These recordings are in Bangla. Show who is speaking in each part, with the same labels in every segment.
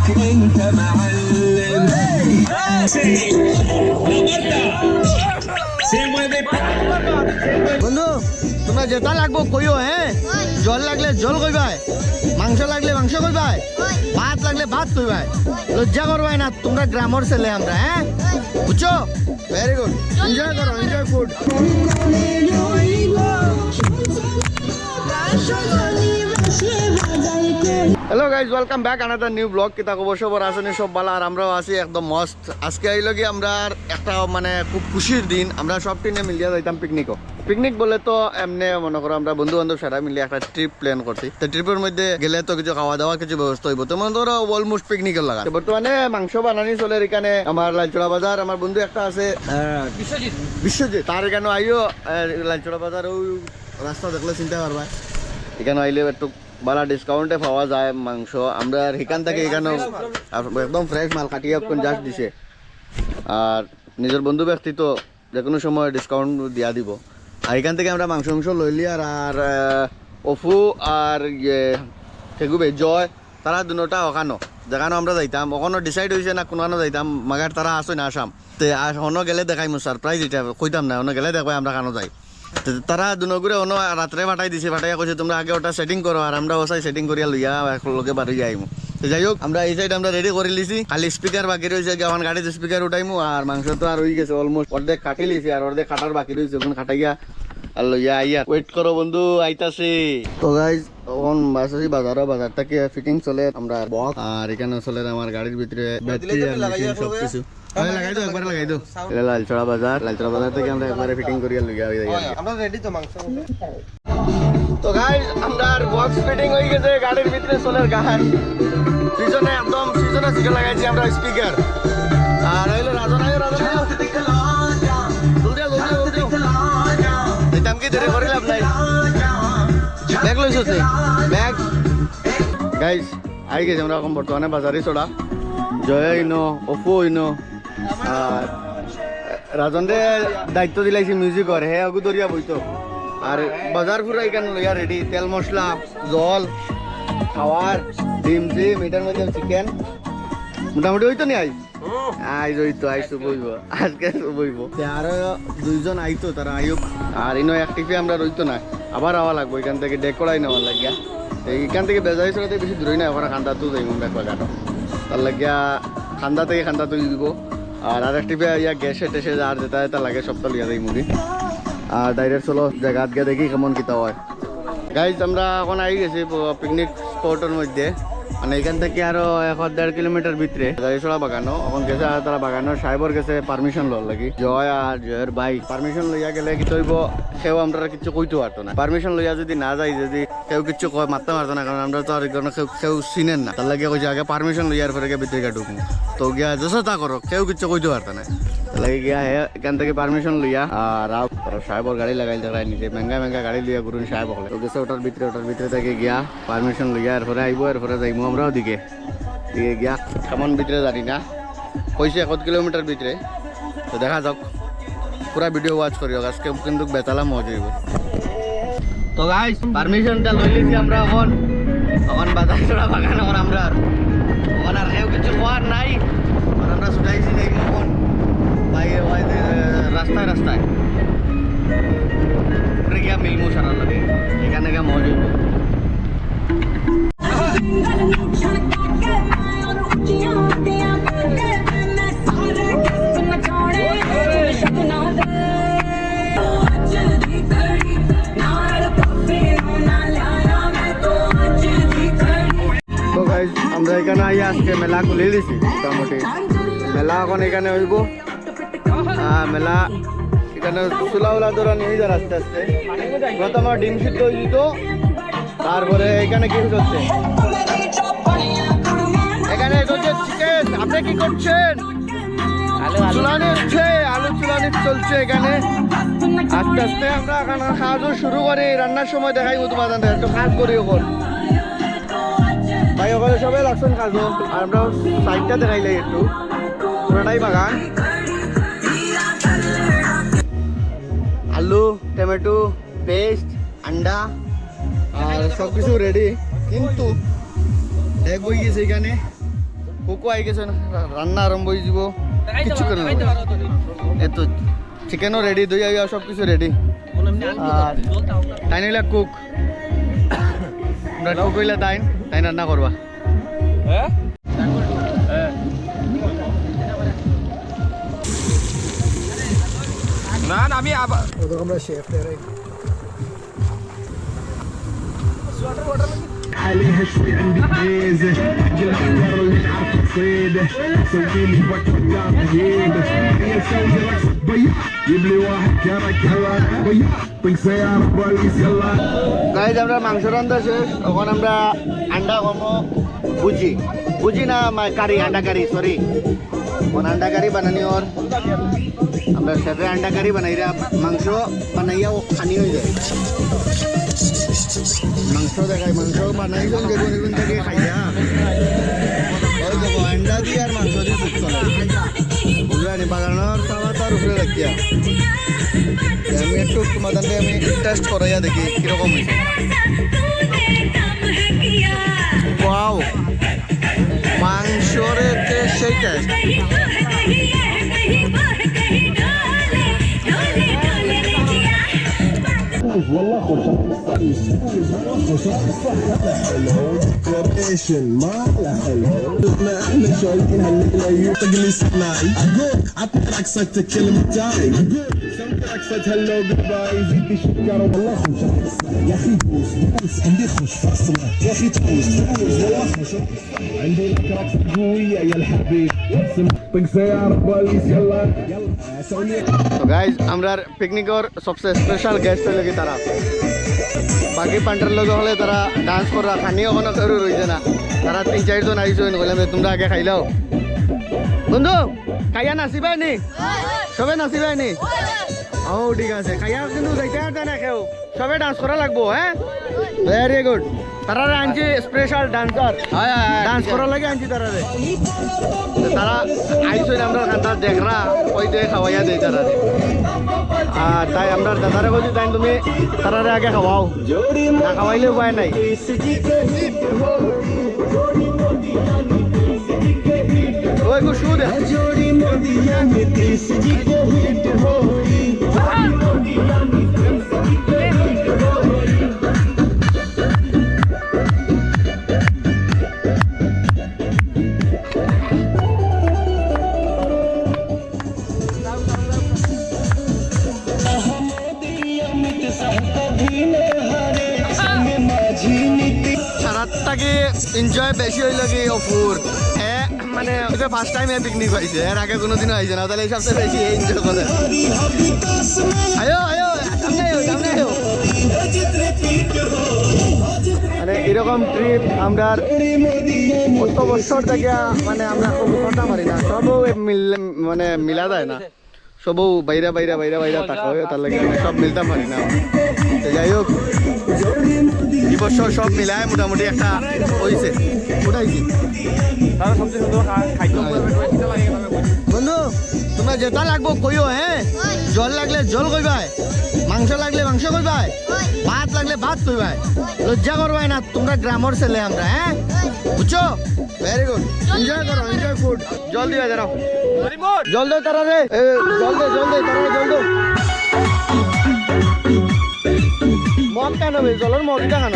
Speaker 1: انت معلم.
Speaker 2: বন্ধু তোমরা যেটা লাগবো কইও হ্যাঁ জল লাগলে জল কইবাই মাংস লাগলে মাংস কইবাই ভাত লাগলে ভাত কইবাই লজ্জা করবাই না তোমরা গ্রামের ছেলে আমরা হ্যাঁ বুঝছো ভেরি গুড এনজয় করো enjoy food hello guys welcome back another new blog কিতা খবর সবার আসেনি সব ভালো আর আমরাও আছি একদম মস্ত আজকে আইলো কি আমরা একটা মানে খুব খুশির দিন আমরা সব টিনে মিলিয়ে যাইতাম পিকনিক বলে তো এমনি মনে করো আমরা বন্ধু বান্ধব সারা মিলিয়ে একটা ট্রিপ প্ল্যান করছি তো ট্রিপের মধ্যে গেলে তো কিছু খাওয়া দাওয়া কিছু ব্যবস্থা হইব তো মনে ধরো অলমোস্ট পিকনিকের লাগা বর্তমানে মাংস বানানি চলে এখানে আমার লালচড়া বাজার আমার বন্ধু একটা আছে বিশ্বজিৎ তার এখানে আইও লালচড়া বাজার ওই রাস্তা দেখলে চিন্তা করবা এখানে আইলে একটু ভালো ডিসকাউন্টে পাওয়া যায় মাংস আমরা এখান থেকে এখানে একদম ফ্রেশ মাল কাটিয়ে জাস্ট দিছে আর নিজের বন্ধু ব্যক্তি তো যে কোনো সময় ডিসকাউন্ট দিয়া দিব আর এখান থেকে আমরা মাংস লইলি আর অফু আর ইয়ে ঠেকুবে জয় তারা দুটা ওখানো যেখানে আমরা যাইতাম ওখানে ডিসাইড হয়েছে না কোনো যাইতাম মাগার তারা আসো না আসাম তে অন্য গেলে দেখাই মো সারপ্রাইজ এটা কইতাম না অন্য গেলে দেখবাই আমরা কানো যাই তারা দুনগুড়ে অন্য রাত্রে ফাটাই দিছে ফাটাইয়া কৈছে তোমরা আগে ওটা সেটিং করো আর আমরা ওসাই সেটিং করিয়া লইয়া একলগে বাড়ি যাইমু তো যাই হোক আমরা এই সাইড আমরা রেডি করে লিছি খালি স্পিকার বাকি রয়েছে এখন গাড়িতে স্পিকার উঠাইমু আর মাংস তো আর হয়ে গেছে অলমোস্ট অর্ধেক কাটি লিছি আর অর্ধেক কাটার বাকি রয়েছে ওখানে কাটাইয়া আর লইয়া আইয়া ওয়েট করো বন্ধু আইতাছে তো গাইজ এখন বাসি বাজার থেকে ফিটিং চলে আমরা বক্স আর এখানে চলে আমার গাড়ির ভিতরে ব্যাটারি আর মেশিন সব কিছু লাগাই দাও একবার লাগাই দাও লালচড়া বাজার থেকে আমরা একবারে ফিটিং করিয়া লইয়া আমরা রেডি তো মাংস তো গাইজ আমরা বক্স ফিটিং হয়ে গেছে গাড়ির ভিতরে চলের গান পিছনে একদম পিছনে সিটে লাগাইছি আমরা স্পিকার আর হইলো রাজন দাম কি ধরে করে লাভ নাই bag Louis bag guys I গেছে আমরা এখন বর্তমানে বাজারে চড়া জয় ইনো অপু ইনো আর রাজনরে দায়িত্ব দিলাইছি মিউজিকর হে আগু দরিয়া বইতো আর বাজার ফুরা এখানে লইয়া রেডি তেল মশলা জল খাওয়ার ডিম এটার মধ্যে চিকেন মোটামুটি হইতো নি আইজ হইতো আইসো বইব আজকে বইব আরো দুইজন আইতো তারা আইব আর ইনো এক টিপে আমরা রইতো না আবার আওয়া লাগবো এখান থেকে ডেকোড়াই নেওয়ার লাগিয়া এইখান থেকে বেজাই চলাতে বেশি দূরই না ওখানে খান্দা তো যাইব দেখবা গাটো তার লাগিয়া খান্দা থেকে খান্দা তো দিব আর এক টিপে ইয়া গ্যাসে টেসে আর যেটা লাগে সবটা লিয়া যাই মুড়ি আর ডাইরেক্ট চলো জায়গাত গিয়ে দেখি কেমন কিতা হয় গাইজ আমরা এখন আই গেছি পিকনিক স্পটের মধ্যে মানে এখান থেকে আরো 1.5 কিলোমিটার ভিতরে গাড়িছড়া বাগানো এখন গেছে আর তারা বাগানো সাহেবর গেছে পারমিশন লওয়ার লাগি জয় আর জয়ের বাইক পারমিশন লইয়া গেলে কি তৈব কেউ আমরা কিছু কইতে পারতো না পারমিশন লইয়া যদি না যাই যদি কেউ কিছু মারতে পারতো না কারণ আমরা তো আর কেউ চিনেন না তার লাগে কইছে আগে পারমিশন লইয়ার পরে ভিতরে ঢুকবো তো গিয়া যশো তা করো কেউ কিছু কইতে পারতো না লাগে গিয়া এখান থেকে পারমিশন লইয়া আর সাহেবর গাড়ি লাগাই দেখায় নিজে মেঙ্গা গাড়ি লইয়া ঘুরুন সাহেব হলে তো গেছে ওটার ভিতরে থেকে গিয়া পারমিশন লইয়া এরপরে আইব এরপরে যাইমু আমরাও দিকে গিয়া কেমন ভিতরে জানি না কইছে 1 কিলোমিটার ভিতরে তো দেখা যাক পুরা ভিডিও ওয়াচ করিও আজকে কিন্তু বেতালা মজা হইব তো গাইস পারমিশনটা লই লিছি আমরা এখন বাজার ছড়া বাগান আমরা আর কেউ কিছু হওয়ার নাই আর আমরা ছুটাইছি দেখি এখন রাস্তায় গিয়া মিলমু সারা লাগে এখানে গিয়া মজা হইব আমরা এখানে আই আজকে মেলা খুলে দিছি মোটামুটি মেলা এখন এখানে হইব মেলা এখানে চুলা ধরা নিয়ে যার আস্তে আস্তে প্রথমে ডিম সিদ্ধ হয়ে যেত তারপরে এখানে কি হচ্ছে এখানে চিকেন আপনি কি করছেন চুলানি হচ্ছে আলু চুলানি চলছে এখানে আস্তে আস্তে আমরা এখানে কাজও শুরু করি রান্নার সময় দেখাই তোমার একটু কাজ করি ওখান ভাই ওখানে সবাই লাগছেন কাজও আর আমরা সাইডটা দেখাইলে একটু পুরোটাই বাগান আলু টমেটো পেস্ট আন্ডা আর সব কিছু রেডি কিন্তু এক বই গেছে এখানে কুকু আই গেছে রান্না আরম্ভ হয়ে যাব কিছু করে এত চিকেনও রেডি দই আইয়া সব কিছু রেডি আর তাই নিলে কুক কুক হইলে তাই তাই রান্না করবা
Speaker 1: না না আমি আবার
Speaker 3: আমরা শেফ
Speaker 4: عليها شوي عندي ميزة اجل احضر اللي عارفة تصيده سوي لي بكر قام هيبة هي سوي رقصة بياع جيب لي واحد كرك هلا بياع طق سيارة بوليس يلا
Speaker 2: গাইজ আমরা মাংস রান্না শেষ এখন আমরা আন্ডা করবো বুঝি বুঝি না কারি আন্ডা কারি সরি এখন আন্ডা কারি বানানি ওর আমরা শেফে আন্ডা কারি বানাই রা মাংস বানাইয়া ও খানি হয়ে যায় মাংস দেখাই মাংস বানাই যখন দেখুন এগুন থেকে খাইয়া ওই দেখো আন্ডা দিয়ে আর মাংস দিয়ে সুপ চলে বুঝলেন বাগানোর খাওয়া তার উপরে রাখিয়া আমি একটু তোমাদের আমি টেস্ট করাইয়া দেখি কিরকম হয়েছে ওয়াও মাংসর সেই টেস্ট
Speaker 4: والله خوش ما لا حلو ما احنا شايفين هالليله يطق لي صناعي اقول عطني رقصه الكلمه تاعي اقول سوي رقصه هلو باي زيد السكر والله خوش يا اخي بوس بوس عندي خوش فاصله يا اخي تفوز والله خوش عندي لك رقصه قويه يا الحبيب طق سياره بوليس يلا يلا سوي
Speaker 2: তো গাইজ আমরা পিকনিকর সবচেয়ে স্পেশাল গেস্ট হয়ে তারা বাকি পান্টার লগে হলে তারা ডান্স করা খানি ওখানে কেউ রয়েছে না তারা 3-4 জন আইসো বললাম তোমরা আগে খাইলাও বন্ধু খাইয়া নাচিবাই নি সবে নাচিবাই নি ও ঠিক আছে খাইয়া কিন্তু যাইতে পারতে না কেউ সবে ডান্স করা লাগবো হ্যাঁ ভেরি গুড তারা আনছি স্পেশাল ডান্সার ডান্স করার লাগে আনছি তারা আইসো আমরা খান্তা দেখরা ওই দিয়ে খাওয়াইয়া দেয় তারা আর তাই আমরা দাদারে বলছি তাই তুমি তারারে আগে খাওয়াও না খাওয়াইলে উপায় নাই ওই গো শু দে সারাটাকে এনজয় বেশি হইল কি অপুর মানে ফার্স্ট টাইম পিকনিক হয়েছে এর আগে কোনোদিনও হয়েছে না তাহলে এই সবচেয়ে বেশি এনজয় করে আয়ো আয়ো সামনে আয়ো সামনে আয়ো মানে এরকম ট্রিপ আমরা কত বছর থেকে মানে আমরা করতে পারি না সবও মানে মিলা যায় না সবও বাইরা বাইরা বাইরা বাইরা থাকা হয় তার লাগে সব মিলতাম পারি না যাই হোক এই বছর সব মিলায় মোটামুটি একটা হয়েছে উঠাইছি বন্ধু তোমরা যেটা লাগবো কইও হ্যাঁ জল লাগলে জল কইবাই মাংস লাগলে মাংস কইবাই ভাত লাগলে ভাত কইবাই লজ্জা করবাই না তোমরা গ্রামের ছেলে আমরা হ্যাঁ বুঝছো ভেরি গুড এনজয় করো এনজয় ফুড জল দিবা জানো জল দে তারা রে জল দে তারা জল দে মগ কেন জলের মগটা কেন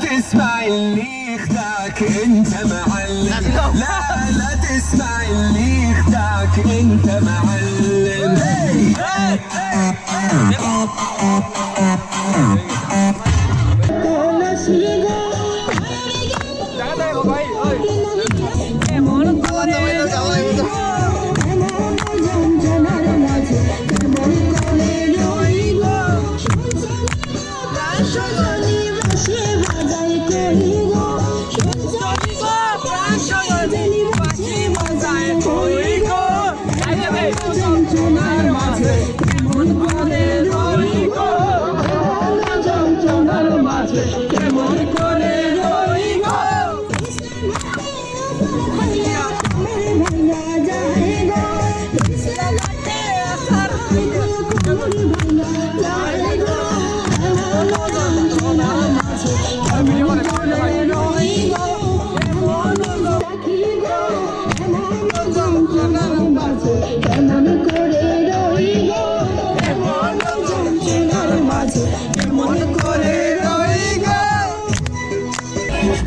Speaker 1: تسمع اللي يخدعك انت معلم لا لا تسمع اللي يخدعك انت معلم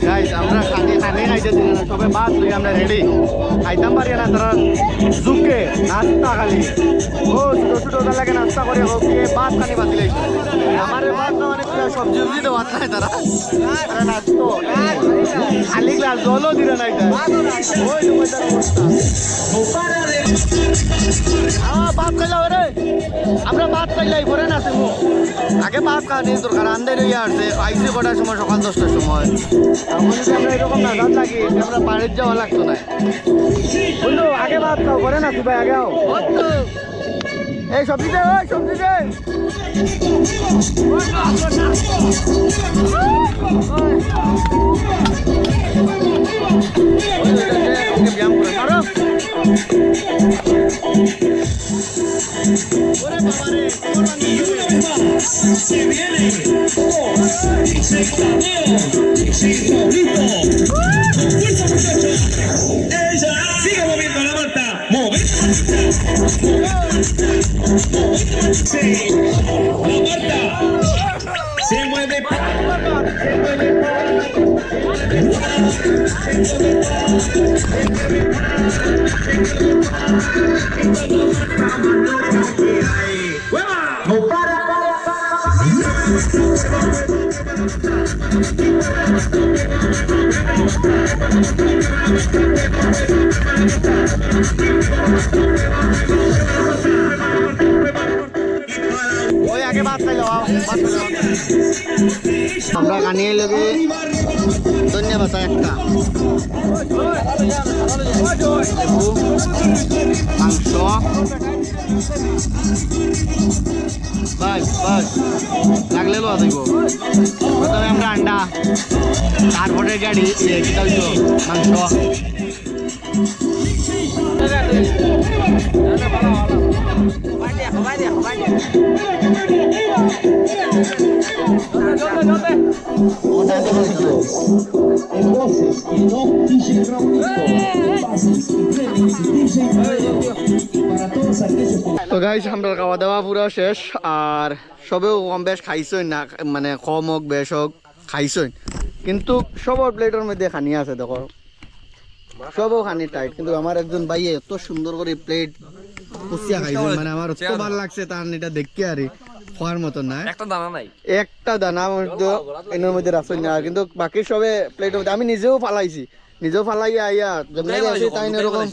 Speaker 2: গাইস আমরা খানি খাইতে দিই না সবে বাদ লই আমরা রেডি খাইতাম পারি না তারা জুকে নাস্তা খালি ও ছোট ছোট লাগে নাস্তা করে ওকে বাদ খানি বাতিল আমার বাদ না মানে পুরো সবজি সবজি তো বাদ খায় তারা নাস্তো খালি গ্লাস জলও দিলে না এটা ওই সময় তার অবস্থা বাদ খাইলাম রে আমরা বাদ খাইলাই পরে নাচি আগে বাদ খাওয়া নিয়ে দরকার আন্দাই রয়ে আসছে আইসি কটার সময় সকাল 10টার সময় তখন যদি আমরা এরকম নাজাদ লাগি আমরা বাড়ির যাওয়া লাগতো না বন্ধু আগে ভাত খাও করে না তুই ভাই আগে আও এই সবজি দে ওই সবজি দে ব্যায়াম করে মারো ওরে বাবা রে
Speaker 3: Se viene ese cadeo, ese favorito. Fuerza muchacha. Ella sigue moviendo la manta. Mueve. Sí. La Marta se mueve.
Speaker 2: ওই আগে ভাত খাইলো আমরা গানিয়ে লেগে ধন্যবাদ একটা মাংস বাস বাস লাগলে লো দিব প্রথমে আমরা আন্ডা তারপরে গাড়ি মাংস
Speaker 4: En voces, y no DJ Raulito. Bases, remix, DJ para todos aquellos que...
Speaker 2: তো গাইস আমরা খাওয়া দাওয়া পুরো শেষ আর সবেও কম বেশ খাইছই না মানে কম হোক বেশ হোক খাইছই কিন্তু সবার প্লেটের মধ্যে খানি আছে দেখো সবও খানি টাইট কিন্তু আমার একজন ভাই এত সুন্দর করে প্লেট কুচিয়া খাইছে মানে আমার এত ভালো লাগছে তার এটা দেখতে আরে খাওয়ার মতন না একটা দানা এর মধ্যে রাখছই না কিন্তু বাকি সবে প্লেটের মধ্যে আমি নিজেও ফালাইছি নিজেও ফালাই আইয়া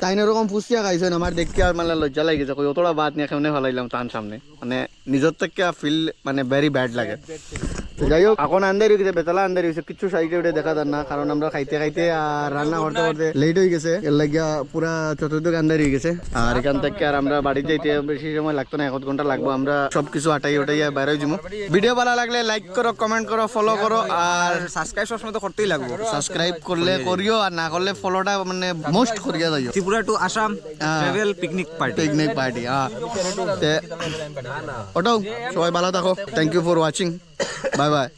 Speaker 2: তাই এরকম ফুসিয়া খাইছেন আমার দেখতে আর মানে লজ্জা লাগিছে কই অতটা বাদ নিয়ে কেমনে ফালাইলাম তার সামনে মানে নিজের থেকে ফিল মানে ভেরি ব্যাড লাগে তো যাই হোক এখন আন্দার হয়ে গেছে বেতলা আন্দার হয়েছে কিছু সাইডে উঠে দেখা যান না কারণ আমরা খাইতে খাইতে আর রান্না করতে করতে লেট হয়ে গেছে এর লাগিয়া পুরা চতুর্দিক আন্দার হয়ে গেছে আর এখান থেকে আর আমরা বাড়ি যাইতে বেশি সময় লাগতো না 1 ঘন্টা লাগবো আমরা সবকিছু উঠাইয়া বাইরে যাবো ভিডিও ভালো লাগলে লাইক করো কমেন্ট করো ফলো করো আর
Speaker 5: সাবস্ক্রাইব সবসময় তো করতেই লাগবে
Speaker 2: সাবস্ক্রাইব করলে করিও আর না করলে ফলোটা মানে মোস্ট করিয়া যাইও
Speaker 5: Tripura to Assam travel picnic party
Speaker 2: ওটাও সবাই ভালো থাকো thank you for watching bye by